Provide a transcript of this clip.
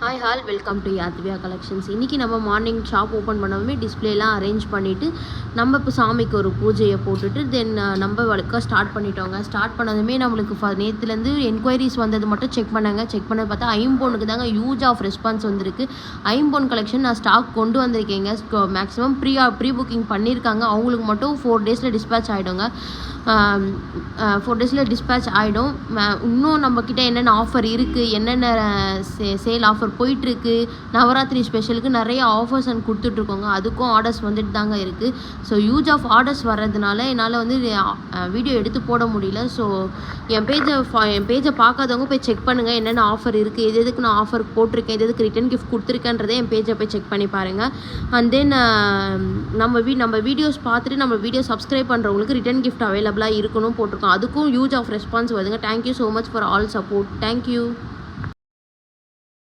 Hi all welcome to Yathviya collections. இன்றைக்கி நம்ம morning shop open பண்ணவுமே டிஸ்பிளேலாம் அரேஞ்ச் பண்ணிவிட்டு நம்ம இப்போ சாமிக்கு ஒரு பூஜையை போட்டுட்டு தென் நம்ம வழக்க ஸ்டார்ட் பண்ணிட்டோங்க. ஸ்டார்ட் பண்ணதுமே நம்மளுக்கு நேற்றுலேருந்து என்கொயரிஸ் வந்தது மட்டும் செக் பண்ண பார்த்தா ஐம்பொனுக்கு தாங்க ஹியூஜ் ஆஃப் ரெஸ்பான்ஸ் வந்திருக்கு. ஐம்பொன் கலெக்ஷன் நான் ஸ்டாக் கொண்டு வந்திருக்கேங்க. மேக்ஸிமம் ப்ரீ புக்கிங் பண்ணியிருக்காங்க. அவங்களுக்கு மட்டும் 4 டேஸில் டிஸ்பேச் ஆகிடுங்க. 4 டேஸில் டிஸ்பேச் ஆகிடும். இன்னும் நம்மக்கிட்ட என்னென்ன ஆஃபர் இருக்குது, என்னென்ன சேல் ஆஃபர் போயிட்டுருக்கு, நவராத்திரி ஸ்பெஷலுக்கு நிறைய ஆஃபர்ஸ் கொடுத்துட்ருக்கோங்க. அதுக்கும் ஆர்டர்ஸ் வந்துட்டு தாங்க இருக்குது. ஸோ ஹியூஜ் ஆஃப் ஆர்டர்ஸ் வர்றதுனால என்னால் வந்து வீடியோ எடுத்து போட முடியல. ஸோ என் பேஜை பார்க்காதவங்க போய் செக் பண்ணுங்கள், என்னென்ன ஆஃபர் இருக்குது, எதுக்கு நான் ஆஃபர் போட்டிருக்கேன், எதுக்கு ரிட்டன் கிஃப்ட் கொடுத்துருக்கேன்றதே என் பேஜை போய் செக் பண்ணி பாருங்கள். அண்ட் தென் நம்ம வீடியோஸ் பார்த்துட்டு நம்ம வீடியோ சப்ஸ்கிரைப் பண்ணுறவங்களுக்கு ரிட்டன் கிஃப்ட் அவைலபிளாக இருக்கணும் போட்டிருக்கோம். அதுக்கும் ஹியூஜ் ஆஃப் ரெஸ்பான்ஸ் வருதுங்க. Thank you so much for all support. Thank you.